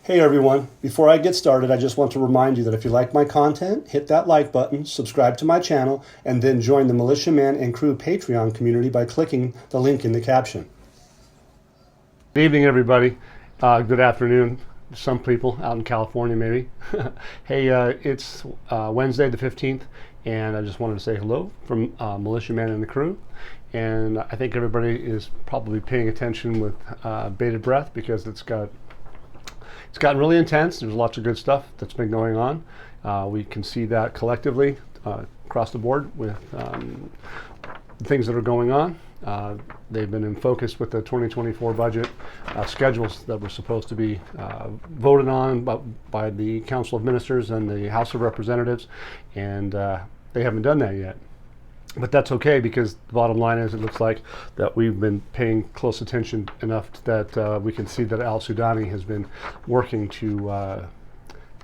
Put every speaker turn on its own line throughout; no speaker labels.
Hey everyone, before I get started, I just want to remind you that if you like my content, hit that like button, subscribe to my channel, and then join the Militiaman and Crew Patreon community by clicking the link in the caption. Good evening, everybody. Good afternoon. Some people out in California, maybe. Hey, it's Wednesday the 15th, and I just wanted to say hello from Militiaman and the Crew. And I think everybody is probably paying attention with bated breath because it's gotten really intense. There's lots of good stuff that's been going on. We can see that collectively across the board with the things that are going on. They've been in focus with the 2024 budget schedules that were supposed to be voted on by the Council of Ministers and the House of Representatives, and they haven't done that yet. But that's okay, because the bottom line is it looks like that we've been paying close attention enough that we can see that Al-Sudani has been working to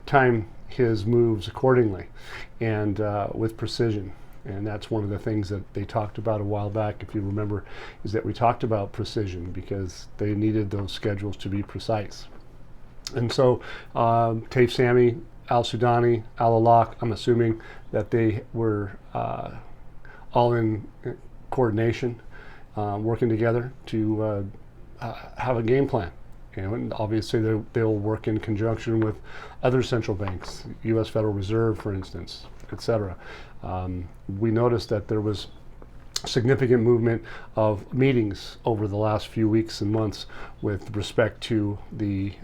time his moves accordingly and with precision. And that's one of the things that they talked about a while back, if you remember, is that we talked about precision because they needed those schedules to be precise. And so Taif Sami, Al-Sudani, Al-Alaq, I'm assuming that they were all in coordination, working together to have a game plan. And obviously they'll work in conjunction with other central banks, U.S. Federal Reserve, for instance, etc. We noticed that there was significant movement of meetings over the last few weeks and months with respect to the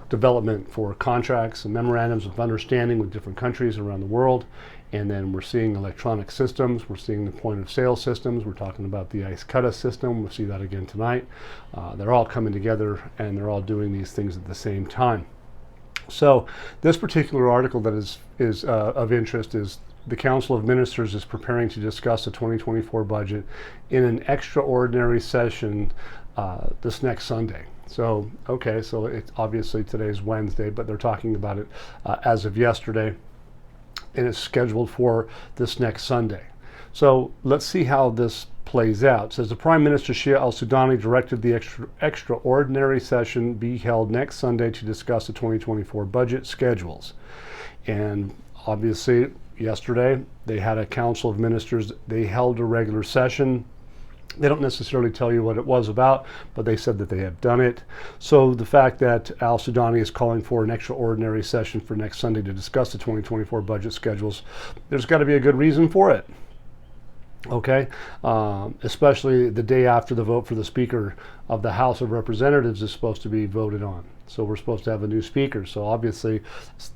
development for contracts and memorandums of understanding with different countries around the world. And then we're seeing electronic systems, we're seeing the point of sale systems, we're talking about the IQD system, we'll see that again tonight. They're all coming together and they're all doing these things at the same time. So this particular article that is of interest is the Council of Ministers is preparing to discuss the 2024 budget in an extraordinary session this next Sunday. So, okay, so it's obviously today's Wednesday, but they're talking about it as of yesterday, and it's scheduled for this next Sunday. So let's see how this plays out. It says the Prime Minister Shia Al-Sudani directed the extraordinary session be held next Sunday to discuss the 2024 budget schedules. And obviously yesterday they had a Council of Ministers. They held a regular session. They don't necessarily tell you what it was about, but they said that they have done it. So the fact that Al-Sudani is calling for an extraordinary session for next Sunday to discuss the 2024 budget schedules, there's got to be a good reason for it. Okay, especially the day after the vote for the Speaker of the House of Representatives is supposed to be voted on. So we're supposed to have a new Speaker. So obviously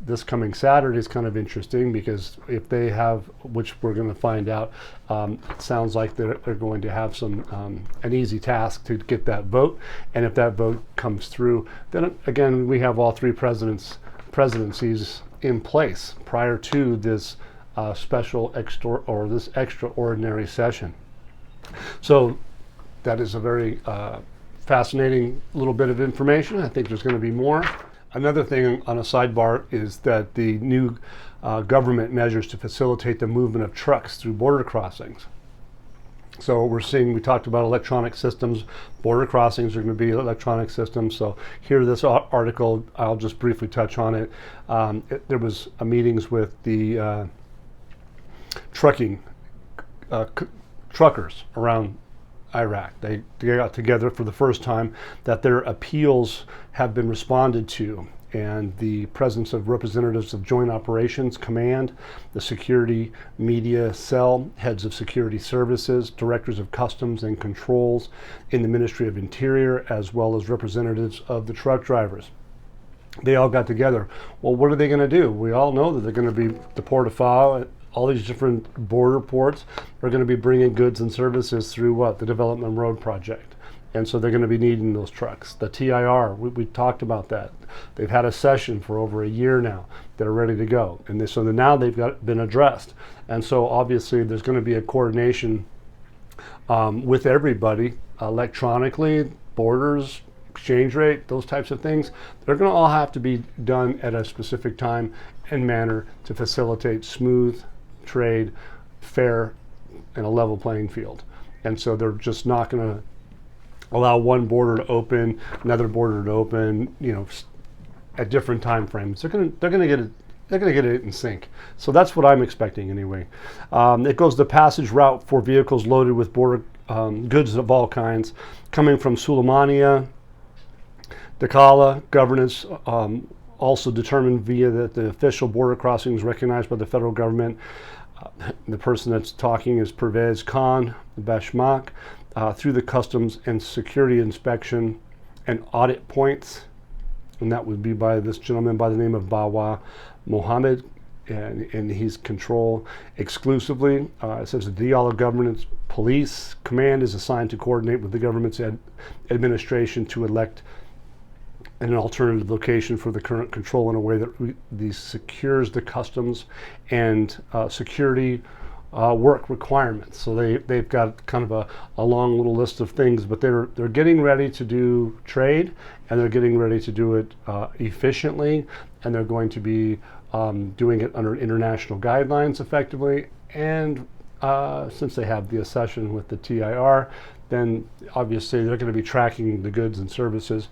this coming Saturday is kind of interesting, because if they have, which we're going to find out, it sounds like they're going to have an easy task to get that vote. And if that vote comes through, then again, we have all three presidencies in place prior to this this extraordinary session. So that is a very fascinating little bit of information. I think there's going to be more. Another thing on a sidebar is that the new government measures to facilitate the movement of trucks through border crossings. So we're seeing, we talked about electronic systems, border crossings are going to be electronic systems. So here, this article, I'll just briefly touch on it. There was meetings with the truckers around Iraq. They got together for the first time, that their appeals have been responded to, and the presence of representatives of Joint Operations Command, the Security Media Cell, heads of security services, directors of customs and controls in the Ministry of Interior, as well as representatives of the truck drivers. They all got together. Well, what are they going to do? We all know that they're going to be the port of Fao. All these different border ports are going to be bringing goods and services through what? The Development Road Project. And so they're going to be needing those trucks. The TIR, we talked about that. They've had a session for over a year now. They're ready to go. And so now they've been addressed. And so obviously there's going to be a coordination with everybody electronically, borders, exchange rate, those types of things. They're going to all have to be done at a specific time and manner to facilitate smooth trade, fair, and a level playing field. And so they're just not going to allow one border to open, another border to open, at different time frames. They're gonna get it. They're going to get it in sync. So that's what I'm expecting anyway. It goes the passage route for vehicles loaded with border goods of all kinds coming from Suleimania, Dakala. Governance also determined via the official border crossings recognized by the federal government. The person that's talking is Pervez Khan Bashmak, through the customs and security inspection and audit points. And that would be by this gentleman by the name of Bawa Mohammed, and he's control exclusively. It says the Diyala Government Police Command is assigned to coordinate with the government's administration to elect an alternative location for the current control in a way that secures the customs and security work requirements. So they've got kind of a long little list of things, but they're getting ready to do trade, and they're getting ready to do it efficiently, and they're going to be doing it under international guidelines effectively. And since they have the accession with the TIR, then obviously they're going to be tracking the goods and services.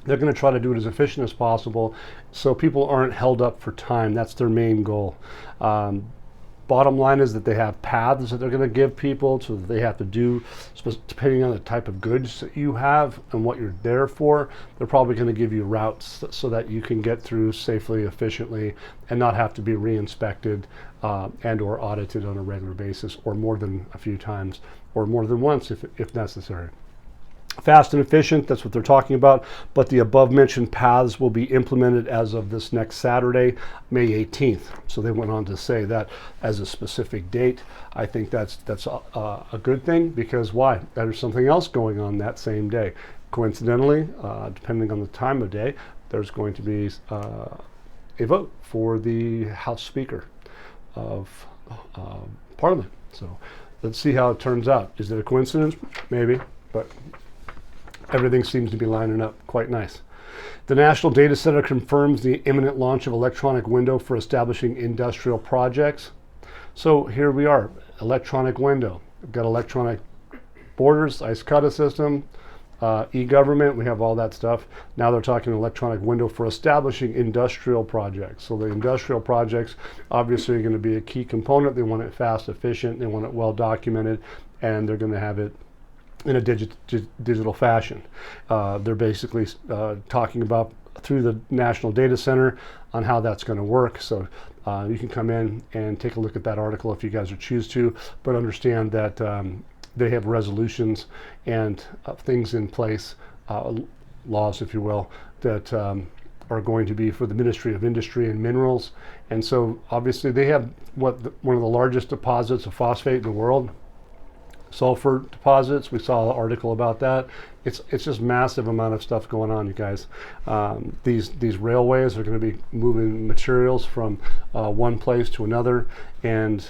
They're going to try to do it as efficient as possible so people aren't held up for time. That's their main goal. Bottom line is that they have paths that they're going to give people, so that they have to do, depending on the type of goods that you have and what you're there for, they're probably going to give you routes so that you can get through safely, efficiently, and not have to be re-inspected and or audited on a regular basis, or more than a few times, or more than once if necessary. Fast and efficient, that's what they're talking about, but the above mentioned paths will be implemented as of this next Saturday, May 18th. So they went on to say that as a specific date. I think that's a good thing, because why? There's something else going on that same day. Coincidentally, depending on the time of day, there's going to be a vote for the House Speaker of Parliament. So let's see how it turns out. Is it a coincidence? Maybe, but everything seems to be lining up quite nice. The National Data Center confirms the imminent launch of electronic window for establishing industrial projects. So here we are, electronic window. We've got electronic borders, ICE system, e-government, we have all that stuff. Now they're talking electronic window for establishing industrial projects. So the industrial projects obviously are going to be a key component. They want it fast, efficient, they want it well documented, and they're going to have it in a digital fashion. They're basically talking about through the National Data Center on how that's going to work. So you can come in and take a look at that article if you guys choose to, but understand that they have resolutions and things in place, laws, if you will, that are going to be for the Ministry of Industry and Minerals. And so obviously they have one of the largest deposits of phosphate in the world. Sulfur deposits, we saw an article about that. It's just massive amount of stuff going on, you guys. These railways are going to be moving materials from one place to another, and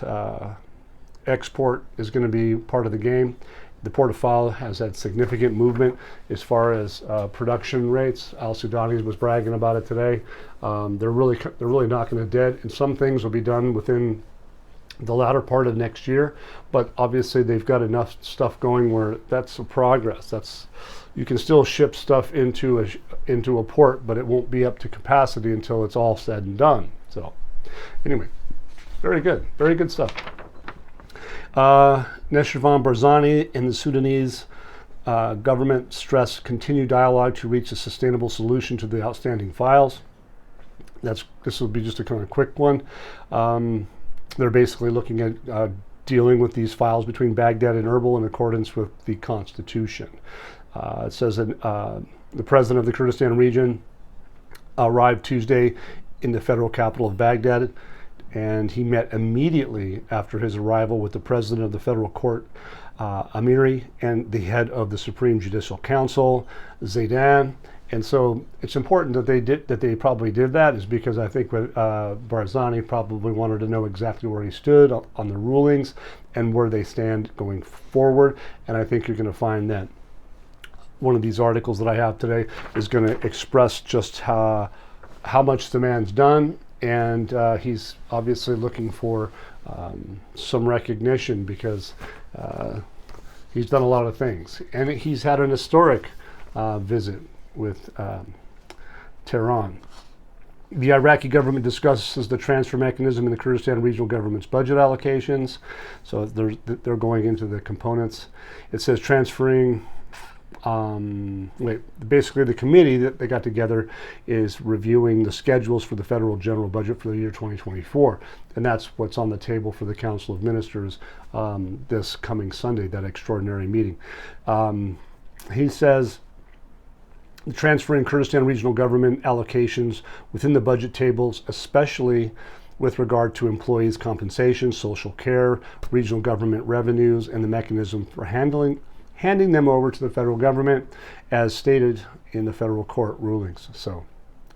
export is going to be part of the game. The Port of Fal has had significant movement as far as production rates. Al-Sudani was bragging about it today. They're really knocking it dead, and some things will be done within the latter part of next year, but obviously they've got enough stuff going where that's a progress. You can still ship stuff into a port, but it won't be up to capacity until it's all said and done. So anyway, very good stuff. Neshirvan Barzani and the Sudanese government stress continued dialogue to reach a sustainable solution to the outstanding files. This will be just a kind of quick one. They're basically looking at dealing with these files between Baghdad and Erbil in accordance with the Constitution. It says that the president of the Kurdistan region arrived Tuesday in the federal capital of Baghdad, and he met immediately after his arrival with the president of the federal court, Amiri, and the head of the Supreme Judicial Council, Zaidan. And so it's important that they probably did that, is because I think Barzani probably wanted to know exactly where he stood on the rulings and where they stand going forward. And I think you're going to find that one of these articles that I have today is going to express just how much the man's done, and he's obviously looking for some recognition, because he's done a lot of things, and he's had an historic visit with Tehran. The Iraqi government discusses the transfer mechanism in the Kurdistan regional government's budget allocations. So they're going into the components. It says transferring, basically the committee that they got together is reviewing the schedules for the federal general budget for the year 2024. And that's what's on the table for the Council of Ministers this coming Sunday, that extraordinary meeting. He says, transferring Kurdistan regional government allocations within the budget tables, especially with regard to employees' compensation, social care, regional government revenues, and the mechanism for handing them over to the federal government, as stated in the federal court rulings. So,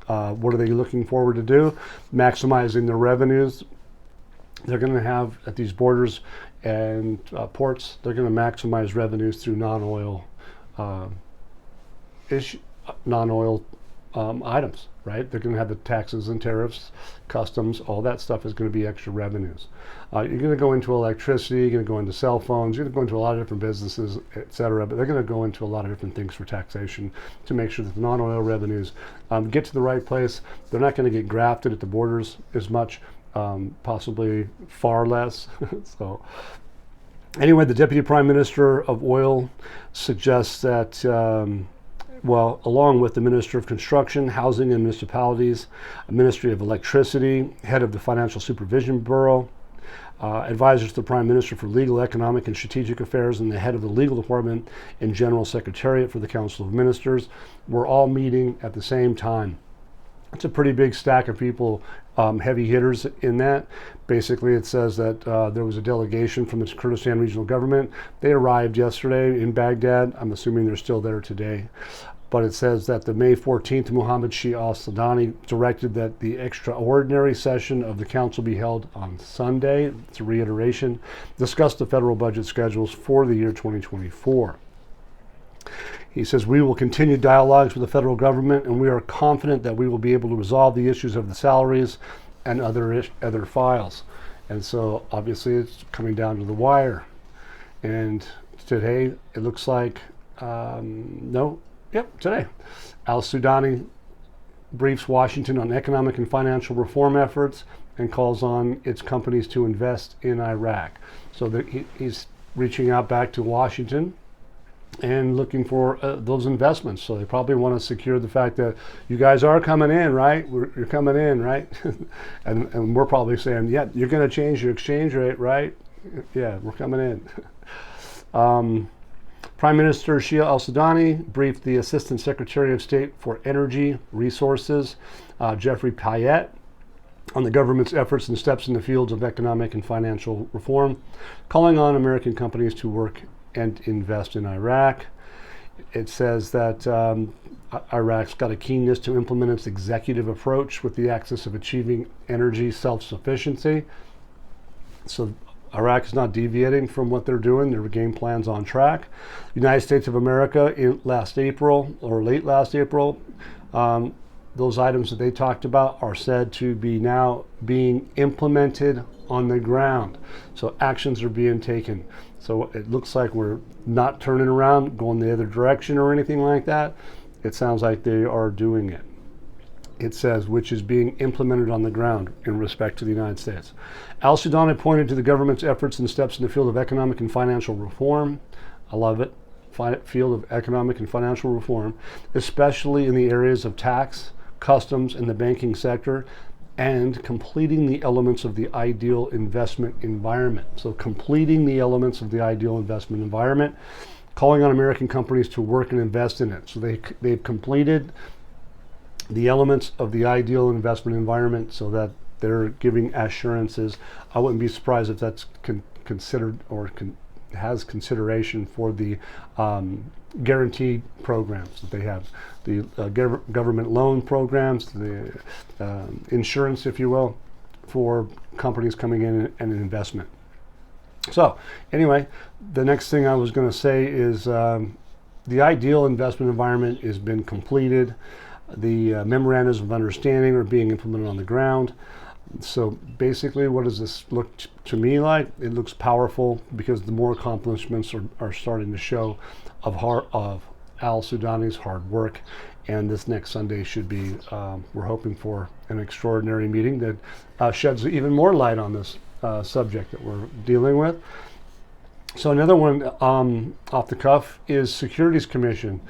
what are they looking forward to do? Maximizing their revenues. They're going to have at these borders and ports. They're going to maximize revenues through non-oil items, right? They're going to have the taxes and tariffs, customs, all that stuff is going to be extra revenues. You're going to go into electricity, you're going to go into cell phones, you're going to go into a lot of different businesses, etc. But they're going to go into a lot of different things for taxation to make sure that the non-oil revenues get to the right place. They're not going to get grafted at the borders as much, possibly far less. So anyway, the Deputy Prime Minister of Oil suggests that along with the Minister of Construction, Housing and Municipalities, Ministry of Electricity, Head of the Financial Supervision Bureau, advisors to the Prime Minister for Legal, Economic and Strategic Affairs, and the Head of the Legal Department and General Secretariat for the Council of Ministers, were all meeting at the same time. It's a pretty big stack of people, heavy hitters in that. Basically, it says that there was a delegation from the Kurdistan regional government. They arrived yesterday in Baghdad. I'm assuming they're still there today. But it says that the May 14th, Mohammed Shia Al-Sudani directed that the extraordinary session of the council be held on Sunday. It's a reiteration. Discuss the federal budget schedules for the year 2024. He says, we will continue dialogues with the federal government, and we are confident that we will be able to resolve the issues of the salaries and other files. And so obviously it's coming down to the wire. And today it looks like, today, Al-Sudani briefs Washington on economic and financial reform efforts and calls on its companies to invest in Iraq. So he's reaching out back to Washington and looking for those investments. So they probably want to secure the fact that you guys are coming in, right? You're coming in, right? and we're probably saying, yeah, you're going to change your exchange rate, right? Yeah, we're coming in. Prime Minister Shia Al-Sudani briefed the Assistant Secretary of State for Energy Resources, Jeffrey Payette, on the government's efforts and steps in the fields of economic and financial reform, calling on American companies to work and invest in Iraq. It says that Iraq's got a keenness to implement its executive approach with the axis of achieving energy self-sufficiency. So Iraq is not deviating from what they're doing. Their game plan's on track. United States of America late last April, those items that they talked about are said to be now being implemented on the ground. So actions are being taken. So it looks like we're not turning around, going the other direction or anything like that. It sounds like they are doing it. It says, which is being implemented on the ground in respect to the United States. Al-Sudani pointed to the government's efforts and steps in the field of economic and financial reform. I love it. Field of economic and financial reform, especially in the areas of tax, customs, and the banking sector, and completing the elements of the ideal investment environment. So completing the elements of the ideal investment environment, calling on American companies to work and invest in it. So they've completed the elements of the ideal investment environment so that they're giving assurances. I wouldn't be surprised if that's considered or has consideration for the guaranteed programs that they have, the government loan programs, the insurance, if you will, for companies coming in and investment. So anyway, the next thing I was going to say is the ideal investment environment has been completed. The memorandums of understanding are being implemented on the ground. So basically, what does this look to me like? It looks powerful because the more accomplishments are starting to show of Al-Sudani's hard work And this next Sunday should be, we're hoping for an extraordinary meeting that sheds even more light on this subject that we're dealing with. So another one off the cuff is Securities Commission.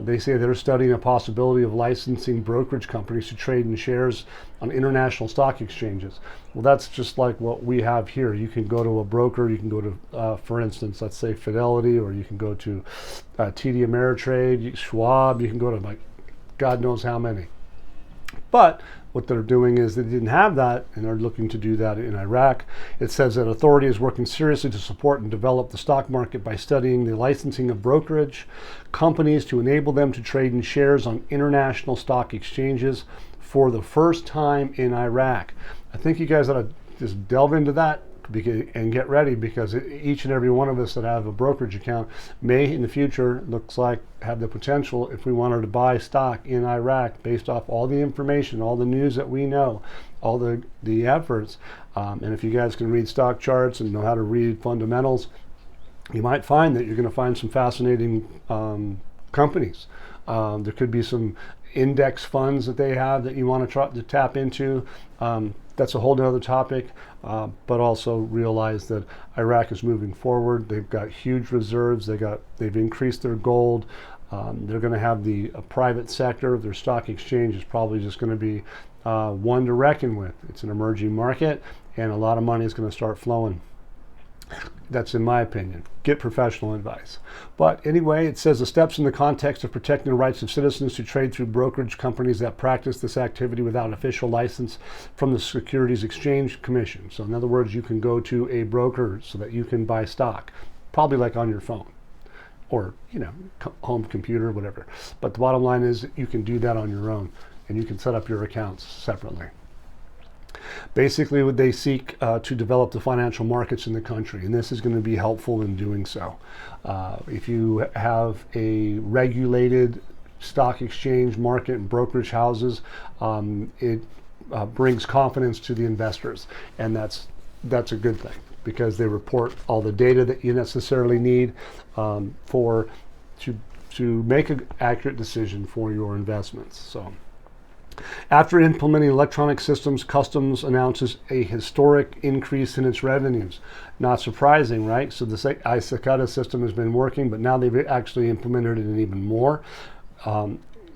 They say they're studying a possibility of licensing brokerage companies to trade in shares on international stock exchanges. Well, that's just like what we have here. You can go to a broker, you can go to, for instance, let's say Fidelity, or you can go to TD Ameritrade, Schwab, you can go to like God knows how many. But what they're doing is they didn't have that, and they're looking to do that in Iraq. It says that authority is working seriously to support and develop the stock market by studying the licensing of brokerage companies to enable them to trade in shares on international stock exchanges for the first time in Iraq. I think you guys ought to just delve into that and get ready, because each and every one of us that have a brokerage account may in the future, looks like, have the potential, if we wanted to buy stock in Iraq based off all the information, all the news that we know, all the efforts, and if you guys can read stock charts and know how to read fundamentals, you might find that you're going to find some fascinating companies. There could be some index funds that they have that you want to try to tap into. That's a whole other topic, but also realize that Iraq is moving forward. They've got huge reserves. They've increased their gold. They're going to have the private sector. Their stock exchange is probably just going to be one to reckon with. It's an emerging market, and a lot of money is going to start flowing. That's in my opinion. Get professional advice. But anyway, it says the steps in the context of protecting the rights of citizens to trade through brokerage companies that practice this activity without official license from the Securities Exchange Commission. So in other words, you can go to a broker so that you can buy stock, probably like on your phone or, home computer, whatever. But the bottom line is you can do that on your own, and you can set up your accounts separately. Basically, they seek to develop the financial markets in the country, and this is going to be helpful in doing so. If you have a regulated stock exchange market and brokerage houses, it brings confidence to the investors, and that's a good thing, because they report all the data that you necessarily need to make an accurate decision for your investments. So, after implementing electronic systems, Customs announces a historic increase in its revenues. Not surprising, right? So the IQD system has been working, but now they've actually implemented an even more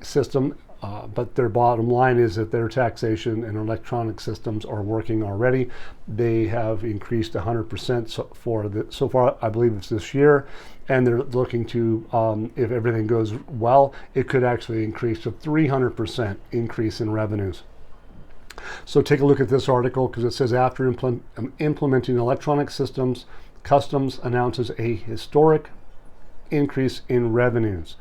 system. But their bottom line is that their taxation and electronic systems are working already. They have increased 100% so far, I believe it's this year. And they're looking to, if everything goes well, it could actually increase to 300% increase in revenues. So take a look at this article, because it says after implementing electronic systems, Customs announces a historic increase in revenues.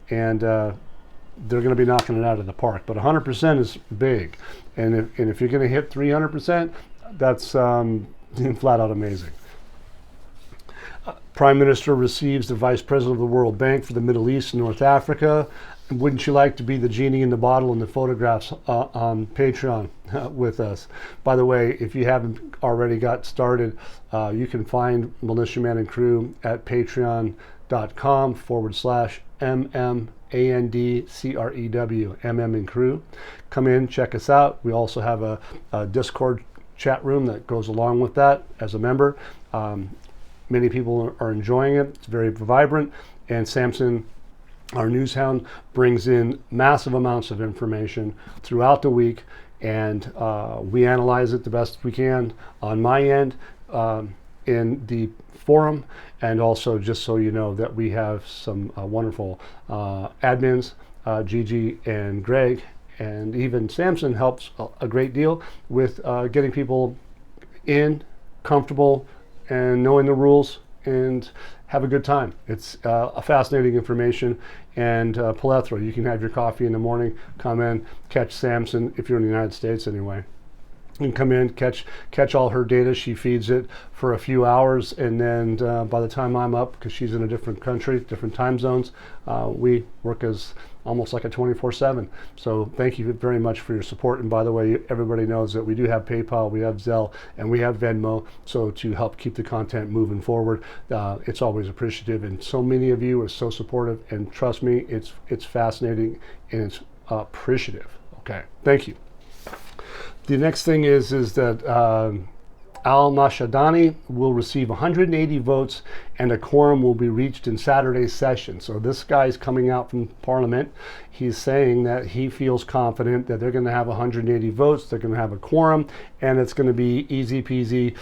And they're going to be knocking it out of the park. But 100% is big. And if you're going to hit 300%, that's flat out amazing. Prime Minister receives the Vice President of the World Bank for the Middle East and North Africa. Wouldn't you like to be the genie in the bottle in the photographs on Patreon with us? By the way, if you haven't already got started, you can find Militiaman and Crew at patreon.com/MMANDCREW, MM and Crew. Come in, check us out. We also have a Discord chat room that goes along with that as a member. Many people are enjoying it. It's very vibrant. And Samson, our news hound, brings in massive amounts of information throughout the week, and we analyze it the best we can on my end in the forum, and also just so you know that we have some wonderful admins, Gigi and Greg, and even Samson helps a great deal with getting people in, comfortable, and knowing the rules, and have a good time. It's a fascinating information and plethora. You can have your coffee in the morning, come in, catch Samson, if you're in the United States anyway. You can come in, catch all her data. She feeds it for a few hours, and then by the time I'm up, because she's in a different country, different time zones, we work as almost like a 24/7. So thank you very much for your support. And by the way, everybody knows that we do have PayPal, we have Zelle, and we have Venmo. So to help keep the content moving forward, it's always appreciative. And so many of you are so supportive. And trust me, it's fascinating and it's appreciative. Okay, thank you. The next thing is that Al-Sudani will receive 180 votes and a quorum will be reached in Saturday's session. So this guy's coming out from Parliament. He's saying that he feels confident that they're going to have 180 votes, they're going to have a quorum, and it's going to be easy peasy,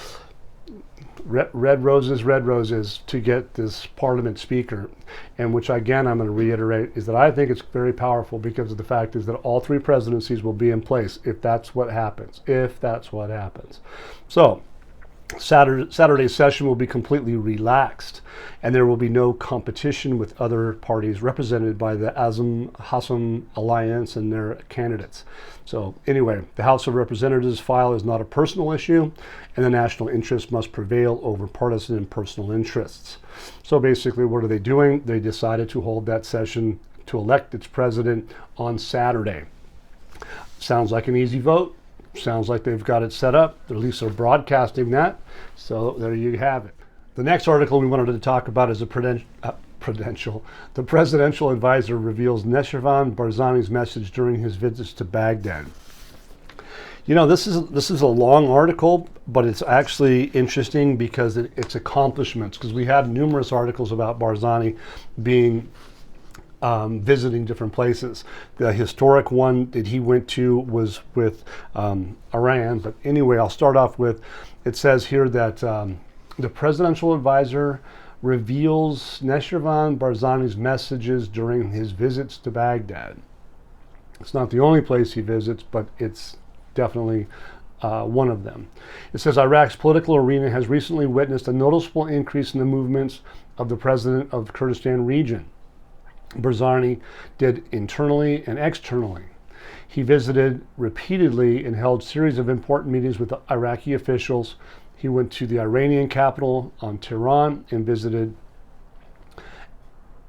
red roses to get this Parliament speaker. And which again, I'm going to reiterate, is that I think it's very powerful because of the fact is that all three presidencies will be in place if that's what happens. So Saturday's session will be completely relaxed, and there will be no competition with other parties represented by the Azam-Hassam Alliance and their candidates. So anyway, the House of Representatives file is not a personal issue, and the national interest must prevail over partisan and personal interests. So basically, what are they doing? They decided to hold that session to elect its president on Saturday. Sounds like an easy vote. Sounds like they've got it set up. At least they're broadcasting that. So there you have it. The next article we wanted to talk about is the presidential advisor reveals Neshervan Barzani's message during his visits to Baghdad. You know, this is a long article, but it's actually interesting because it's accomplishments. Because we had numerous articles about Barzani being visiting different places. The historic one that he went to was with Iran. But anyway, I'll start off with, it says here that the presidential advisor reveals Neshervan Barzani's messages during his visits to Baghdad. It's not the only place he visits, but it's definitely one of them. It says Iraq's political arena has recently witnessed a noticeable increase in the movements of the president of the Kurdistan region. Barzani did internally and externally. He visited repeatedly and held a series of important meetings with the Iraqi officials. He went to the Iranian capital on Tehran and visited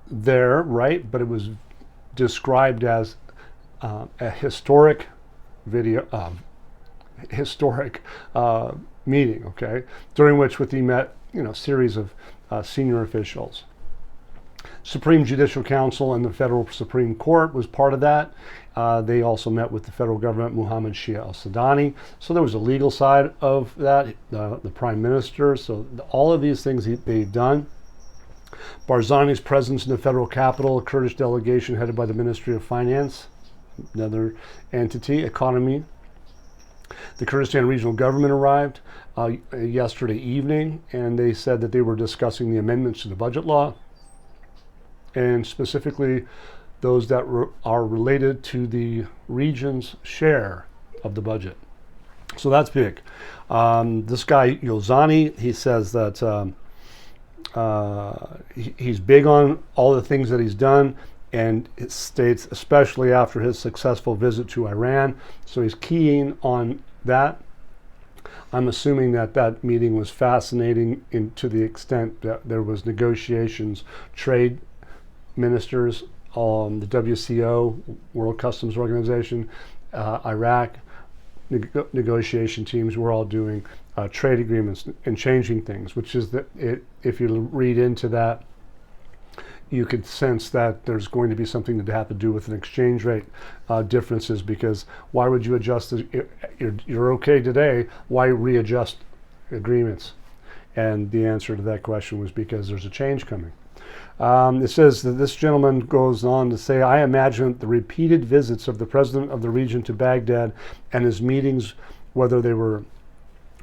there, right? But it was described as a historic meeting, okay, during which he met, series of senior officials. Supreme Judicial Council and the Federal Supreme Court was part of that. They also met with the federal government, Mohammed Shia Al-Sudani. So there was a legal side of that, the prime minister. So all of these things they've done. Barzani's presence in the federal capital, a Kurdish delegation headed by the Ministry of Finance, another entity, economy. The Kurdistan regional government arrived yesterday evening, and they said that they were discussing the amendments to the budget law, and specifically those that are related to the region's share of the budget. So that's big. This guy, Yozani, he says that he's big on all the things that he's done, and it states especially after his successful visit to Iran. So he's keying on that. I'm assuming that meeting was fascinating to the extent that there was negotiations, trade ministers, the WCO, World Customs Organization, Iraq, negotiation teams were all doing trade agreements and changing things, which is that if you read into that, you could sense that there's going to be something to have to do with an exchange rate differences, because why would you adjust? You're okay today, why readjust agreements? And the answer to that question was because there's a change coming. It says that this gentleman goes on to say, I imagine the repeated visits of the president of the region to Baghdad and his meetings, whether they were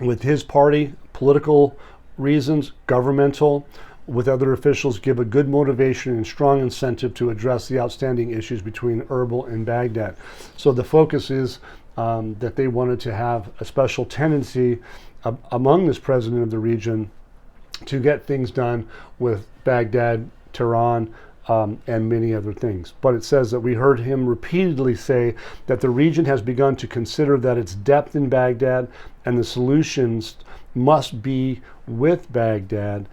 with his party, political reasons, governmental, with other officials, give a good motivation and strong incentive to address the outstanding issues between Erbil and Baghdad. So the focus is that they wanted to have a special tendency among this president of the region to get things done with Baghdad, Tehran, and many other things. But it says that we heard him repeatedly say that the region has begun to consider that its depth in Baghdad and the solutions must be with Baghdad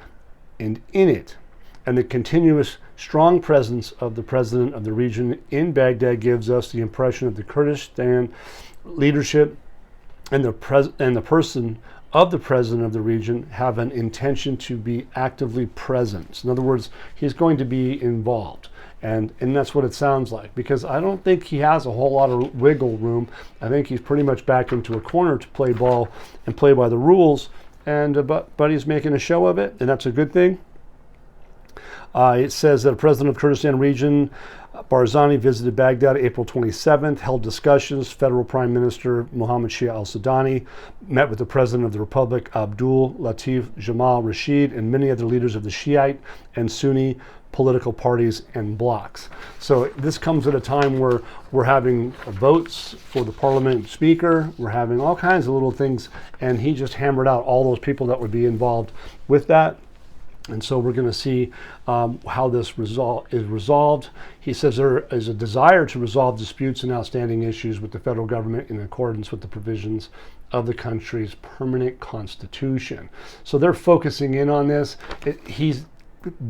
and in it. And the continuous strong presence of the president of the region in Baghdad gives us the impression that the Kurdistan leadership and the person of the president of the region have an intention to be actively present. So in other words, he's going to be involved. And that's what it sounds like, because I don't think he has a whole lot of wiggle room. I think he's pretty much back into a corner to play ball and play by the rules. And but he's making a show of it, and that's a good thing. It says that the president of Kurdistan region, Barzani, visited Baghdad April 27th, held discussions. Federal Prime Minister Mohammed Shia Al-Sudani met with the President of the Republic, Abdul Latif Jamal Rashid, and many other leaders of the Shiite and Sunni political parties and blocs. So this comes at a time where we're having votes for the parliament speaker, we're having all kinds of little things, and he just hammered out all those people that would be involved with that. And so we're going to see how this is resolved. He says there is a desire to resolve disputes and outstanding issues with the federal government in accordance with the provisions of the country's permanent constitution. So they're focusing in on this. He's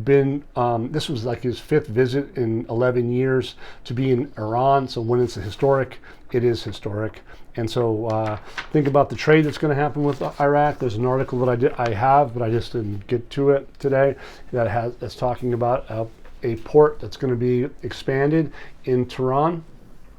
been, this was like his 5th visit in 11 years to be in Iran. So when it's historic, it is historic. And so think about the trade that's going to happen with Iraq. There's an article that I have, but I just didn't get to it today, that's talking about a port that's going to be expanded in Tehran.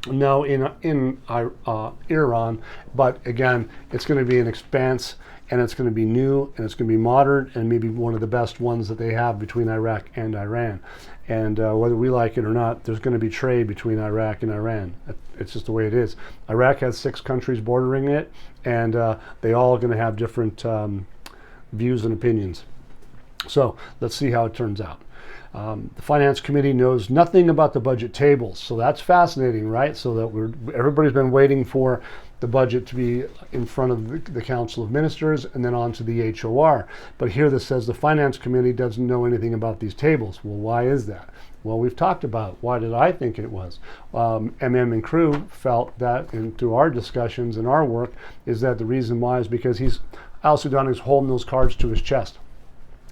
No, in Iran, but again, it's going to be an expanse, and it's going to be new, and it's going to be modern, and maybe one of the best ones that they have between Iraq and Iran. And whether we like it or not, there's going to be trade between Iraq and Iran. It's just the way it is. Iraq has 6 countries bordering it, and they all are going to have different views and opinions. So let's see how it turns out. The Finance Committee knows nothing about the budget tables, so that's fascinating, right? So that everybody's been waiting for the budget to be in front of the Council of Ministers and then on to the HOR. But here this says the Finance Committee doesn't know anything about these tables. Well, why is that? Well, we've talked about why did I think it was. and Crew felt that, and through our discussions and our work, is that the reason why is because Al-Sudani is holding those cards to his chest.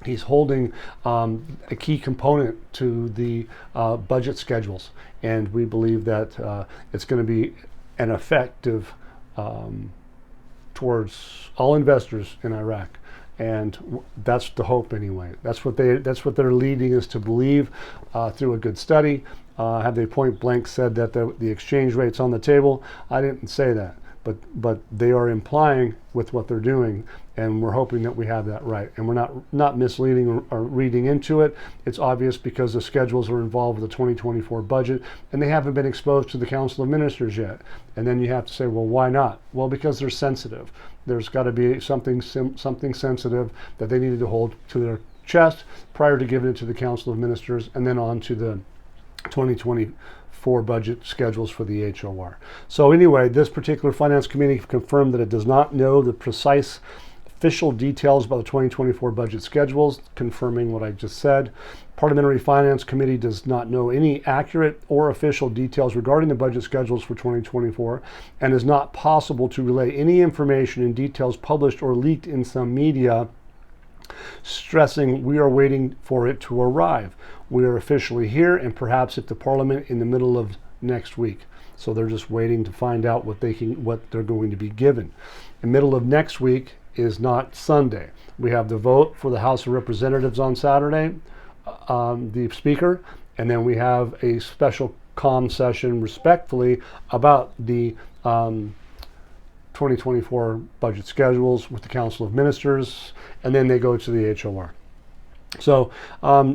He's holding a key component to the budget schedules, and we believe that it's going to be an effective towards all investors in Iraq, and that's the hope anyway. That's what they're leading us to believe through a good study. Have they point blank said that the exchange rate's on the table? I didn't say that. But they are implying with what they're doing, and we're hoping that we have that right. And we're not misleading or reading into it. It's obvious because the schedules are involved with the 2024 budget, and they haven't been exposed to the Council of Ministers yet. And then you have to say, well, why not? Well, because they're sensitive. There's got to be something sensitive that they needed to hold to their chest prior to giving it to the Council of Ministers, and then on to the 2024 budget schedules for the HOR. So anyway, this particular Finance Committee confirmed that it does not know the precise official details about the 2024 budget schedules, confirming what I just said. Parliamentary Finance Committee does not know any accurate or official details regarding the budget schedules for 2024, and is not possible to relay any information and details published or leaked in some media, stressing we are waiting for it to arrive. We are officially here, and perhaps at the Parliament in the middle of next week. So they're just waiting to find out what they're going to be given. The middle of next week is not Sunday. We have the vote for the House of Representatives on Saturday, the Speaker, and then we have a special calm session, respectfully, about the 2024 budget schedules with the Council of Ministers, and then they go to the HOR. So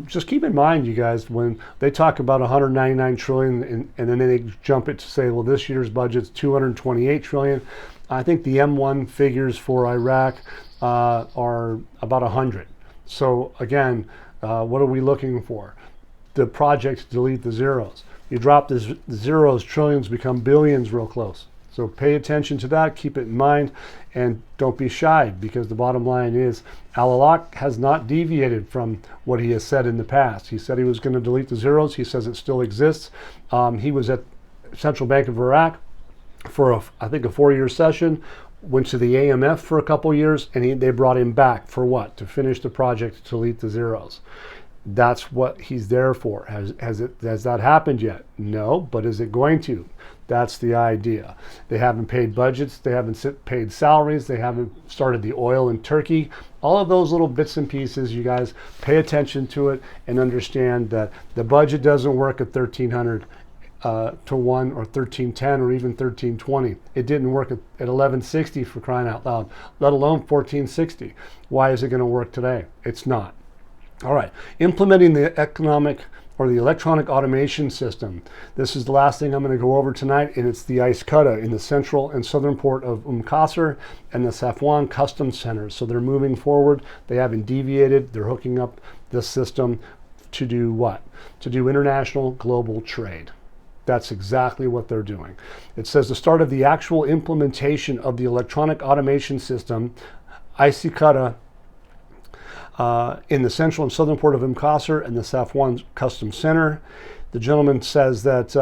just keep in mind, you guys, when they talk about 199 trillion and then they jump it to say, well, this year's budget's 228 trillion. I think the M1 figures for Iraq are about 100. So again, what are we looking for? The project to delete the zeros. You drop the zeros, trillions become billions real close. So pay attention to that, keep it in mind, and don't be shy, because the bottom line is Al-Alaq has not deviated from what he has said in the past. He said he was going to delete the zeros. He says it still exists. He was at Central Bank of Iraq for, I think, a 4-year session, went to the AMF for a couple years, and they brought him back for what? To finish the project to delete the zeros. That's what he's there for. Has that happened yet? No, but is it going to? That's the idea. They haven't paid budgets. They haven't paid salaries. They haven't started the oil in Turkey. All of those little bits and pieces, you guys pay attention to it and understand that the budget doesn't work at 1,300 to 1 or 1310 or even 1320. It didn't work at 1160 for crying out loud, let alone 1460. Why is it going to work today? It's not. All right, implementing the electronic automation system. This is the last thing I'm going to go over tonight, and it's the IQD in the central and southern port of Qasr and the Safwan customs centers. So they're moving forward. They haven't deviated. They're hooking up this system to do what? To do international global trade. That's exactly what they're doing. It says the start of the actual implementation of the electronic automation system, IQD, in the central and southern port of Qasr and the Safwan Customs Center. The gentleman says that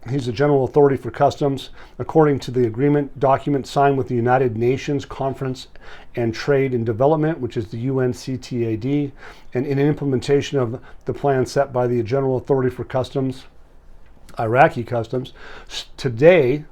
he's the general authority for customs, according to the agreement document signed with the United Nations Conference and Trade and Development, which is the UNCTAD, and in implementation of the plan set by the general authority for customs, Iraqi customs. Today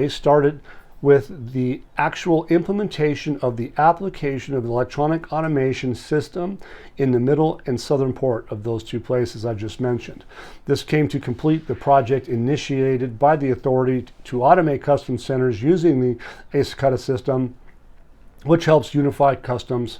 started with the actual implementation of the application of the electronic automation system in the middle and southern port of those two places I just mentioned. This came to complete the project initiated by the authority to automate customs centers using the IQD system, which helps unify customs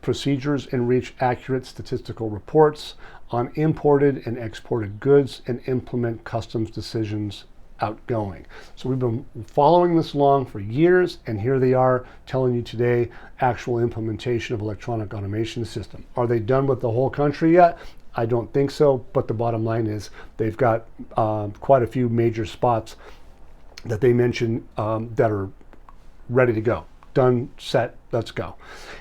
procedures and reach accurate statistical reports on imported and exported goods and implement customs decisions outgoing. So we've been following this along for years, and here they are telling you today actual implementation of electronic automation system. Are they done with the whole country yet? I don't think so, but the bottom line is they've got quite a few major spots that they mentioned that are ready to go. Done, set, let's go.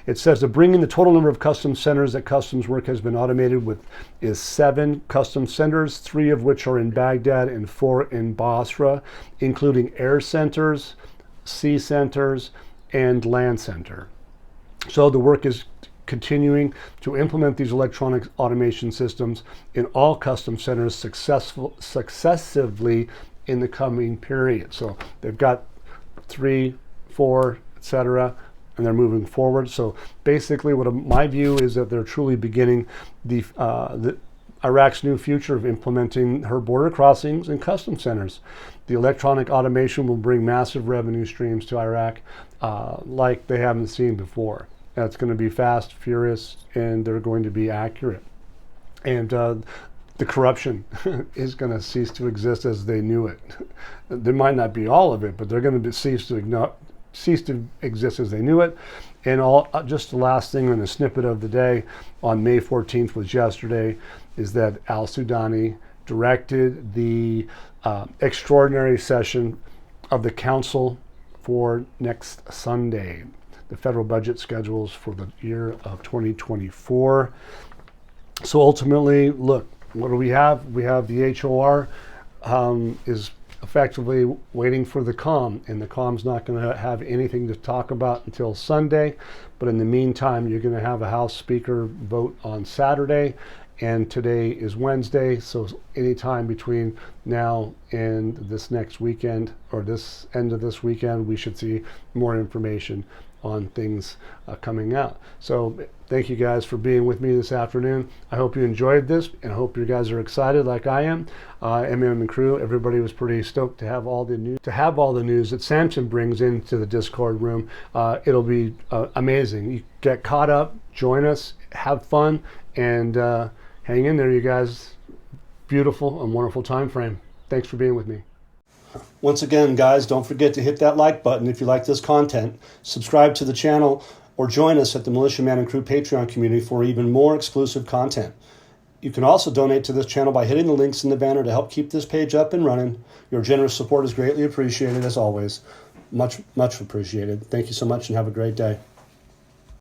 It says that bringing the total number of customs centers that customs work has been automated with is 7 customs centers, 3 of which are in Baghdad and 4 in Basra, including air centers, sea centers, and land center. So the work is continuing to implement these electronic automation systems in all customs centers successively in the coming period. So they've got 3, 4, etc., and they're moving forward. So basically, my view is that they're truly beginning the Iraq's new future of implementing her border crossings and customs centers. The electronic automation will bring massive revenue streams to Iraq like they haven't seen before. That's going to be fast, furious, and they're going to be accurate. And the corruption is going to cease to exist as they knew it. There might not be all of it, but they're going to cease to exist as they knew it. And just the last thing on the snippet of the day on May 14th was yesterday, is that Al-Sudani directed the extraordinary session of the council for next Sunday. The federal budget schedules for the year of 2024. So ultimately, look, what do we have? We have the HOR is effectively waiting for the COM, and the COM's not going to have anything to talk about until Sunday. But in the meantime, you're going to have a House Speaker vote on Saturday, and today is Wednesday, so anytime between now and this next weekend, or this end of this weekend, we should see more information on things coming out. So thank you guys for being with me this afternoon. I hope you enjoyed this, and I hope you guys are excited like I am. and crew, everybody was pretty stoked to have all the news that Samson brings into the Discord room. It'll be amazing. You get caught up, join us, have fun, and hang in there, you guys. Beautiful and wonderful time frame. Thanks for being with me.
Once again, guys, don't forget to hit that like button if you like this content, subscribe to the channel, or join us at the Militia Man and Crew Patreon community for even more exclusive content. You can also donate to this channel by hitting the links in the banner to help keep this page up and running. Your generous support is greatly appreciated, as always. Much, much appreciated. Thank you so much, and have a great day.